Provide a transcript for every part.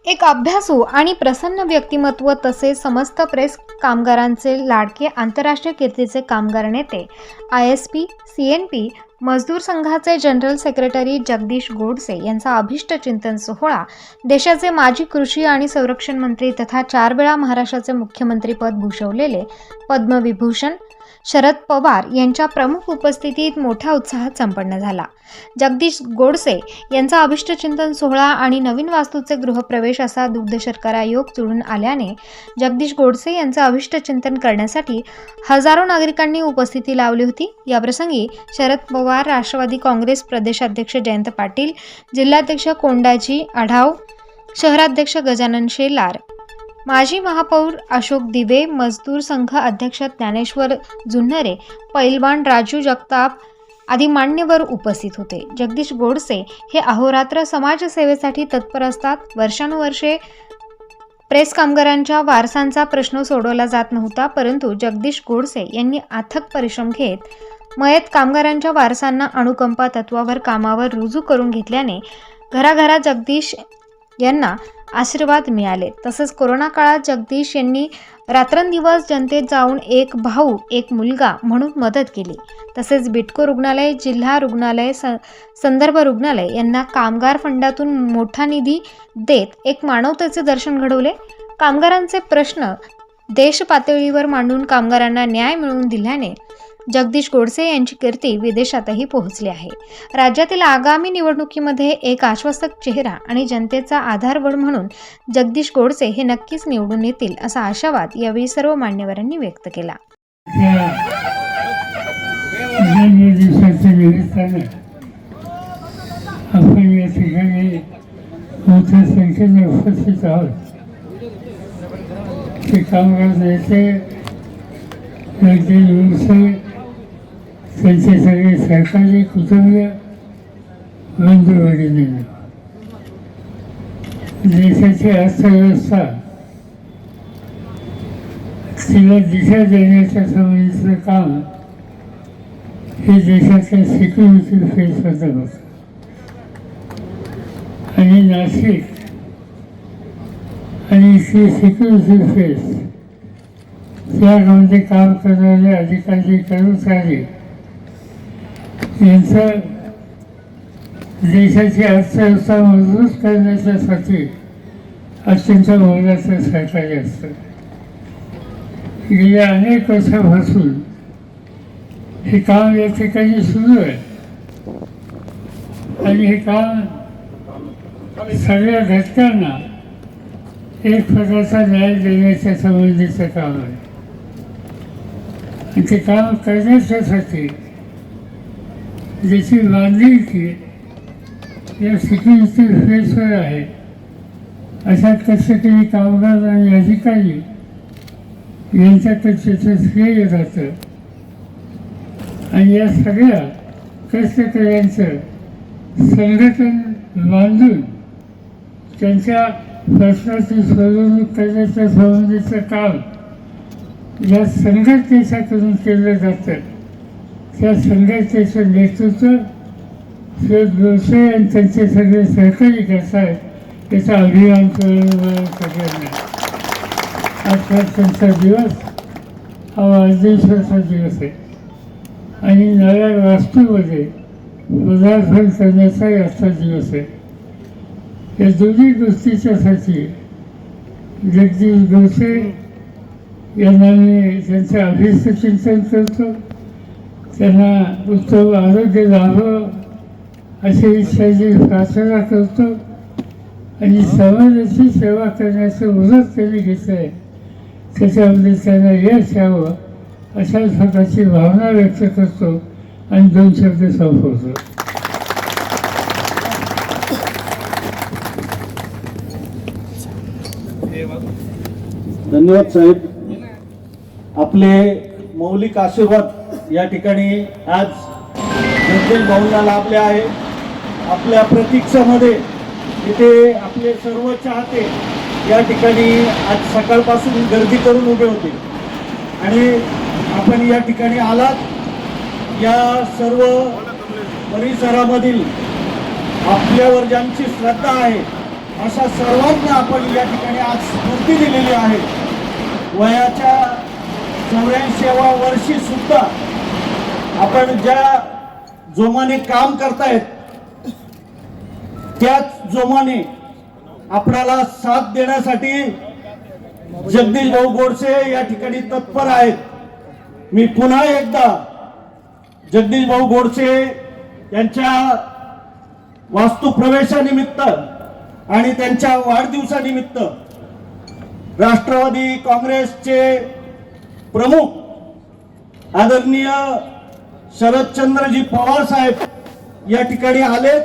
एक अभ्यासू आणि प्रसन्न व्यक्तिमत्व तसेच समस्त प्रेस कामगारांचे लाडके आंतरराष्ट्रीय कीर्तीचे कामगार नेते ISP CNP मजदूर संघाचे जनरल सेक्रेटरी जगदीश गोडसे यांचा अभिष्ट चिंतन सोहळा देशाचे माजी कृषी आणि संरक्षण मंत्री तथा 4 वेळा महाराष्ट्राचे मुख्यमंत्रीपद भूषवलेले पद्मविभूषण शरद पवार यांच्या प्रमुख उपस्थितीत मोठ्या उत्साहात संपन्न झाला। जगदीश गोडसे यांचा अभिष्ट चिंतन सोहळा आणि नवीन वास्तूचे गृहप्रवेश असा दुग्ध शर्करा योग जुळून आल्याने जगदीश गोडसे यांचे अभिष्ट चिंतन करण्यासाठी हजारो नागरिकांनी उपस्थिती लावली होती। याप्रसंगी शरद पवार, राष्ट्रवादी काँग्रेस प्रदेशाध्यक्ष जयंत पाटील, जिल्हाध्यक्ष कोंडाजी आढाव, शहराध्यक्ष गजानन शेलार, माजी महापौर अशोक दिवे, मजदूर संघ अध्यक्ष ज्ञानेश्वर जुन्नरे, पैलवान राजू जगताप आदी मान्यवर उपस्थित होते। जगदीश गोडसे हे अहोरात्र समाजसेवेसाठी तत्पर असतात। वर्षानुवर्षे प्रेस कामगारांच्या वारसांचा प्रश्न सोडवला जात नव्हता, परंतु जगदीश गोडसे यांनी अथक परिश्रम घेत मयत कामगारांच्या वारसांना अनुकंपा तत्वावर कामावर रुजू करून घेतल्याने घराघरात जगदीश यांना आशीर्वाद मिळाले। तसेच कोरोना काळात जगदीश यांनी रात्रंदिवस जनतेत जाऊन एक भाऊ एक मुलगा म्हणून मदत केली। तसेच बिटको रुग्णालय, जिल्हा रुग्णालय, संदर्भ रुग्णालय यांना कामगार फंडातून मोठा निधी देत एक मानवतेचे दर्शन घडवले। कामगारांचे प्रश्न देश पातळीवर मांडून कामगारांना न्याय मिळवून दिल्याने जगदीश गोडसे यांची कीर्ती विदेशातही पोहोचली आहे। राज्यातील आगामी निवडणुकीमध्ये एक आश्वासक चेहरा आणि जनतेचा आधारवड म्हणून जगदीश गोडसे हे नक्कीच निवडून येतील असा आशावाद यावेळी सर्व मान्यवरांनी व्यक्त केला। आपण या ठिकाणी मोठ्या संख्येने उपस्थित आहोत। ते कामगार नेते, व्यवसाय, त्यांचे सगळे सरकारी कुटुंबीय, बंधू भगिनी, देशाची अर्थव्यवस्था तिला दिशा देण्याच्या संबंधीचं काम हे देशाच्या सिक्युरिटी फेसबद्दल होतं। आणि नाशिक आणि सिक्युरिटी फेस त्यामध्ये काम करणारे अधिकारी, कर्मचारी यांचं देशाची अर्थव्यवस्था मजबूत करण्यासाठी अत्यंत मोलाचं सहकार्य असतं। गेल्या अनेक वर्षापासून हे काम या ठिकाणी सुरू आहे आणि हे काम सगळ्या घटकांना एक प्रकारचा न्याय देण्याच्या संबंधीचं काम आहे। आणि ते काम करण्यासाठी ज्याची बांधिलकी या सिक्युरिटी फेसवर आहे अशा कष्टकरी कामगार आणि अधिकारी यांच्याकडे त्याचं श्रेय जातं। आणि या सगळ्या कष्टकऱ्यांचं संघटन बांधून त्यांच्या प्रश्नाची सोडवणूक करण्याच्या संबंधीचं काम या संघटनेच्याकडून केलं जातं। त्या संघटनेचं नेतृत्व शरद गोडसे आणि त्यांचे सगळे सहकारी करतात। याचा अभिमान करणं सगळ्यांना अर्थात त्यांचा दिवस हा वाढदिवसाचा दिवस आहे आणि नव्या वास्तूमध्ये पदार्पण करण्याचाही आजचा दिवस आहे। या दोन्ही गोष्टीच्यासाठी जगदीश गोडसे यांना मी त्यांचं अभिष्ट चिंतन करतो। त्यांना उत्तम आरोग्य लाभावं अशी इच्छाची प्रार्थना करतो आणि समाजाची सेवा करण्याचं व्रत त्यांनी घेतलं आहे त्याच्यामध्ये त्यांना यश यावं अशाच प्रकारची भावना व्यक्त करतो आणि 2 शब्द संपवतो। धन्यवाद साहेब। आपले मौलिक आशीर्वाद या ठिकाणी आज जगदीश भाऊंना लाभले आहे। आपल्या प्रतीक्षामध्ये इथे आपले सर्व चाहते या ठिकाणी आज सकाळपासून गर्दी करून उभे होते आणि आपण या ठिकाणी आलात। या सर्व परिसरामधील आपल्यावर ज्यांची श्रद्धा आहे अशा सर्वांना आपण या ठिकाणी आज स्फूर्ती दिलेली आहे. वयाच्या 84व्या वर्षी सुद्धा आपण ज्या जोमाने काम करतायत त्याच जोमाने आपणाला साथ देण्यासाठी जगदीश भाऊ गोडसे या ठिकाणी तत्पर आहेत. मी पुन्हा एकदा जगदीश भाऊ गोडसे यांच्या वास्तुप्रवेशानिमित्त आणि त्यांच्या वाढदिवसानिमित्त राष्ट्रवादी काँग्रेसचे प्रमुख आदरणीय शरदचंद्रजी पवार साहेब या ठिकाणी आलेत.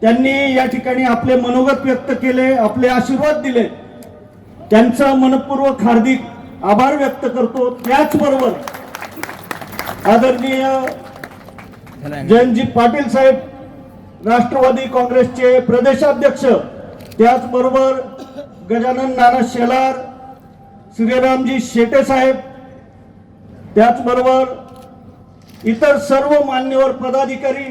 त्यांनी या ठिकाणी आपले मनोगत व्यक्त केले, आपले आशीर्वाद दिले. त्यांचा मनपूर्वक हार्दिक आभार व्यक्त करतो. त्याचबरोबर आदरणीय जयंतजी पाटील साहेब राष्ट्रवादी काँग्रेसचे प्रदेशाध्यक्ष, त्याचबरोबर गजानन नाना शेलार, श्रीरामजी शेटे साहेब, त्याचबरोबर इतर सर्व मान्यवर पदाधिकारी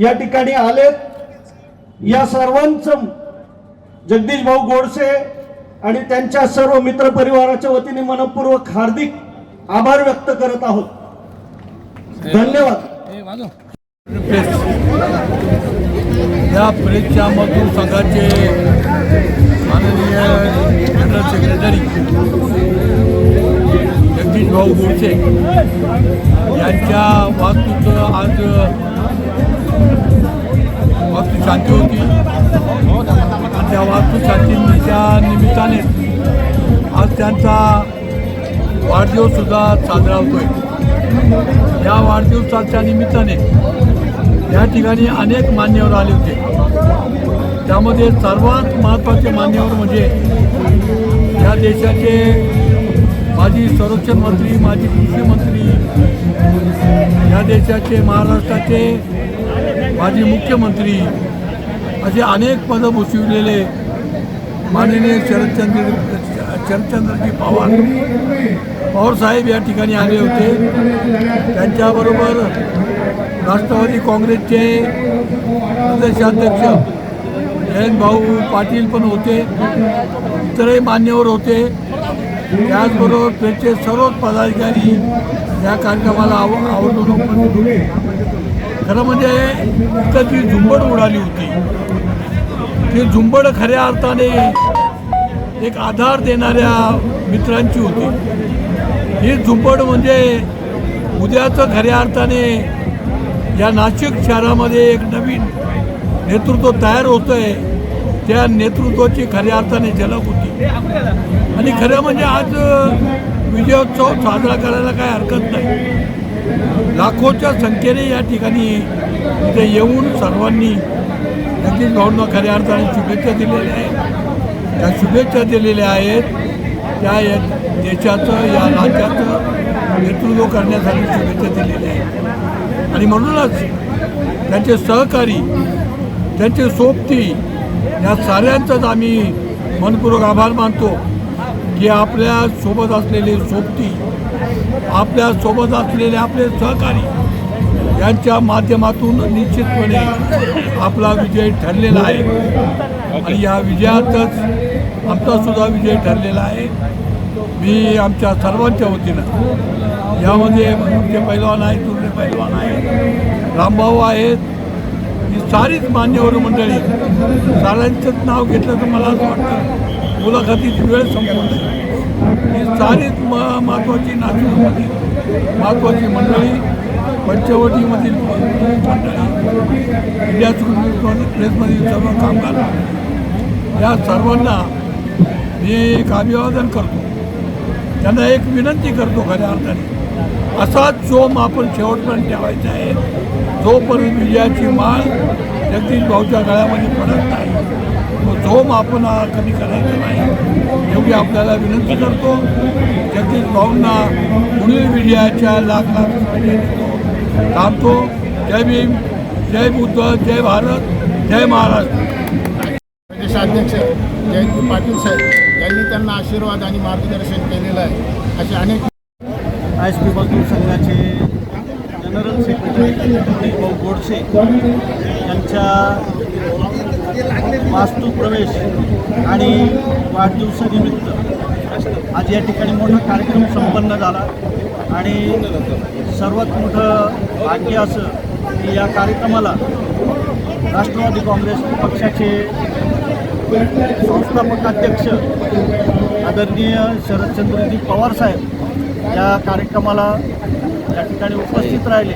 या ठिकाणी आलेत. या सर्वांचं जगदीश भाऊ गोडसे आणि त्यांच्या सर्व मित्रपरिवाराच्या वतीने मनपूर्वक हार्दिक आभार व्यक्त करत आहोत. धन्यवाद. या प्रेसच्या मजदूर संघाचे माननीय जनरल सेक्रेटरी जगदीश भाऊ गोडसे यांच्या वास्तूचं आज वास्तुशांती होती आणि त्या वास्तुशांतीच्या निमित्ताने आज त्यांचा वाढदिवससुद्धा साजरा होतोय. या वाढदिवसाच्या निमित्ताने या ठिकाणी अनेक मान्यवर आले होते. त्यामध्ये सर्वात महत्त्वाचे मान्यवर म्हणजे या देशाचे माजी संरक्षण मंत्री, माजी कृषी मंत्री, या देशाचे महाराष्ट्राचे माजी मुख्यमंत्री असे अनेक पदं भूषविलेले माननीय शरदचंद्रजी पवार साहेब या ठिकाणी आले होते. त्यांच्याबरोबर राष्ट्रवादी काँग्रेसचे प्रदेशाध्यक्ष जयंत भाऊ पाटील पण होते, इतरही मान्यवर होते. त्याचबरोबर त्याचे सर्व पदाधिकारी या कार्यक्रमाला आवर्जून उपस्थित होते. खरं म्हणजे इतकं ती झुंबड उडाली होती. ती झुंबड खऱ्या अर्थाने एक आधार देणाऱ्या मित्रांची होती. ही झुंबड म्हणजे उद्याचं खऱ्या अर्थाने या नाशिक शहरामध्ये एक नवीन नेतृत्व तयार होतं आहे, त्या नेतृत्वाची खऱ्या अर्थाने झलक होती. आणि खरं म्हणजे आज विजयोत्सव साजरा करायला काय हरकत नाही. लाखोच्या संख्येने या ठिकाणी इथे येऊन सर्वांनी जगदीश भाऊंना खऱ्या अर्थाने शुभेच्छा दिलेल्या आहेत. त्या शुभेच्छा दिलेल्या आहेत त्या देशाचं, या राज्याचं नेतृत्व करण्यासाठी शुभेच्छा दिलेल्या आहेत. आणि म्हणूनच त्यांचे सहकारी, त्यांचे सोबती या साऱ्यांचाच आम्ही मनपूर्वक आभार मानतो की आपल्या सोबत असलेले सोबती, आपल्या सोबत असलेले आपले सहकारी यांच्या माध्यमातून निश्चितपणे आपला विजय ठरलेला आहे. आणि या विजयातच आमचासुद्धा विजय ठरलेला आहे. मी आमच्या सर्वांच्या वतीनं यामध्ये मोठे पैलवान आहेत, दुर्रे पैलवान आहेत, रामभाऊ आहेत, ही सारीच मान्यवर मंडळी, साऱ्यांचंच नाव घेतलं तर मला असं वाटतं मुलाखतीची वेळ संपून जाईल. ही सारीच महत्त्वाची नाशिकमधील महत्त्वाची मंडळी, पंचवटीमधील मंडळी, इंडिया प्रेसमधील सर्व कामगार, या सर्वांना मी एक अभिवादन करतो. त्यांना एक विनंती करतो खऱ्या अर्थाने असाच जोम आपण शेवटपर्यंत ठेवायचा आहे. जोपर्यंत विजयाची माळ जगदीश भाऊच्या गळ्यामध्ये पडत नाही तो जोम आपण कमी करायचा नाही एवढी आपल्याला विनंती करतो. जगदीश भाऊंना पुढील विजयाच्या लाख थांबतो. जय भीम, जय बुद्ध, जय भारत, जय महाराष्ट्र. प्रदेशाध्यक्ष जयंत पाटील साहेब यांनी त्यांना आशीर्वाद आणि मार्गदर्शन केलेलं आहे. असे अनेक ISP मजदूर संघाचे जनरल सेक्रेटरी जगदीश भाऊ गोडसे यांच्या वास्तू प्रवेश आणि वाढदिवसानिमित्त आज या ठिकाणी मोठा कार्यक्रम संपन्न झाला आणि सर्वात मोठं भाग्य असं की या कार्यक्रमाला राष्ट्रवादी काँग्रेस पक्षाचे संस्थापक अध्यक्ष आदरणीय शरदचंद्रजी पवार साहेब या कार्यक्रमाला या ठिकाणी उपस्थित राहिले.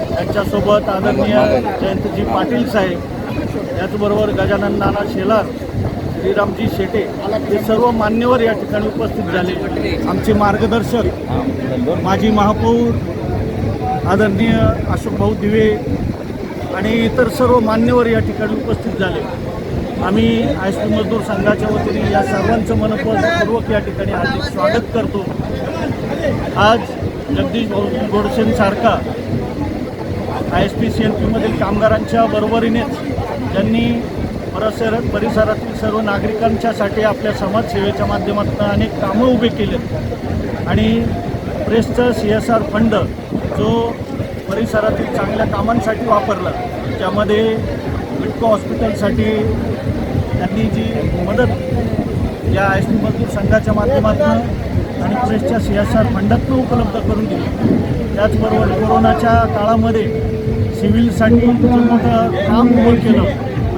त्यांच्यासोबत आदरणीय जयंतजी पाटील साहेब, त्याचबरोबर गजानन नाना शेलार, श्रीरामजी शेटे हे सर्व मान्यवर या ठिकाणी उपस्थित झाले. आमचे मार्गदर्शक माजी महापौर आदरणीय अशोकभाऊ दिवे आणि इतर सर्व मान्यवर या ठिकाणी उपस्थित झाले. आम्ही आयएसपी मजदूर संघाच्या वतीने या सर्वांचं मनपूर्वक या ठिकाणी हार्दिक स्वागत करतो. आज जगदीश भाऊ गोडसेंसारखा आयएसपी CNP कामगारांच्या बरोबरीनेच ज्यांनी परिसरातील सर्व नागरिकांच्यासाठी आपल्या समाजसेवेच्या माध्यमातून अनेक कामं उभे केलेत आणि प्रेसचं CSR फंड जो परिसरातील चांगल्या कामांसाठी वापरला, त्यामध्ये विटको हॉस्पिटलसाठी त्यांनी जी मदत या आयएसपी मजदूर संघाच्या माध्यमातून आणि प्रेसच्या CSR फंडातून उपलब्ध करून दिली. त्याचबरोबर कोरोनाच्या काळामध्ये सिव्हिलसाठी मोठं काम उभं केलं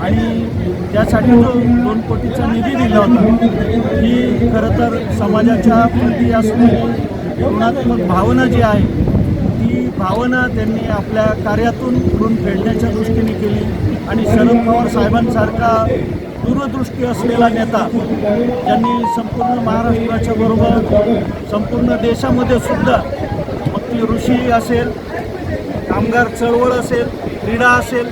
आणि त्यासाठी जो 2 कोटीचा निधी दिला होता. ही खरं तर समाजाच्या प्रती असलेली भावनात्मक भावना जी आहे ती भावना त्यांनी आपल्या कार्यातून ऋण फेडण्याच्या दृष्टीने केली आणि शरद पवार साहेबांसारखा दूरदृष्टी असलेला नेता ज्यांनी संपूर्ण महाराष्ट्राच्या बरोबर संपूर्ण देशामध्ये सुद्धा मग ती ऋषी असेल, कामगार चळवळ असेल, क्रीडा असेल,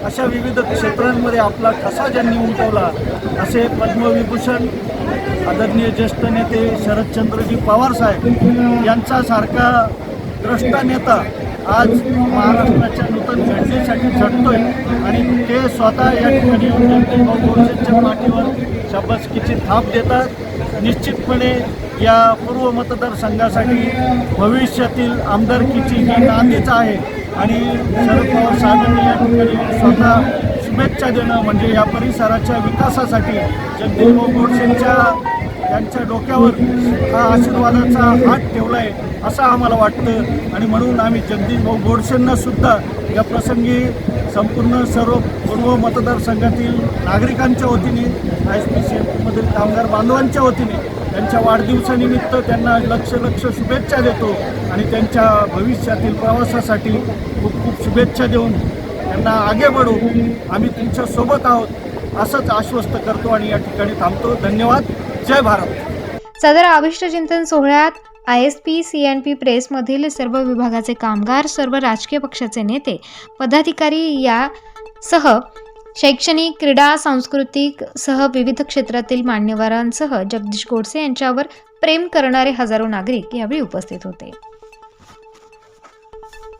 अशा विविध क्षेत्रांमध्ये आपला ठसा ज्यांनी उमटवला असे पद्मविभूषण आदरणीय ज्येष्ठ नेते शरदचंद्रजी पवार साहेब यांच्यासारखा द्रष्टा नेता आज महाराष्ट्राच्या नूतन घटनेसाठी झटतोय आणि ते स्वतः या ठिकाणी जगदीश भाऊ गोडसेंच्या पाठीवर शाबासकीची थाप देतात. निश्चितपणे या पूर्व मतदारसंघासाठी भविष्यातील आमदारकीची ही नांदीच आहे आणि शरद पवार साहेबांनी या ठिकाणी स्वतः शुभेच्छा देणं म्हणजे या परिसराच्या विकासासाठी जगदीश भाऊ गोडसेंच्या त्यांच्या डोक्यावर हा आशीर्वादाचा हात ठेवला आहे असं आम्हाला वाटतं आणि म्हणून आम्ही जगदीश भाऊ गोडसेंना सुद्धा या प्रसंगी संपूर्ण सर्व पूर्व मतदारसंघातील नागरिकांच्या वतीने आयएसपी CNP कामगार बांधवांच्या वतीने त्यांच्या वाढदिवसानिमित्त त्यांना लक्ष शुभेच्छा देतो आणि त्यांच्या भविष्यातील प्रवासासाठी खूप शुभेच्छा देऊन त्यांना आगे बढू, आम्ही तुमच्या सोबत आहोत असंच आश्वस्त करतो आणि या ठिकाणी थांबतो. धन्यवाद. जय भारत. सदर अभिष्ट चिंतन सोहळ्यात ISP CNP प्रेसमधील सर्व विभागाचे कामगार, सर्व राजकीय पक्षाचे नेते, पदाधिकारी यासह शैक्षणिक, क्रीडा, सांस्कृतिक सह विविध क्षेत्रातील मान्यवरांसह जगदीश गोडसे यांच्यावर प्रेम करणारे हजारो नागरिक यावेळी उपस्थित होते.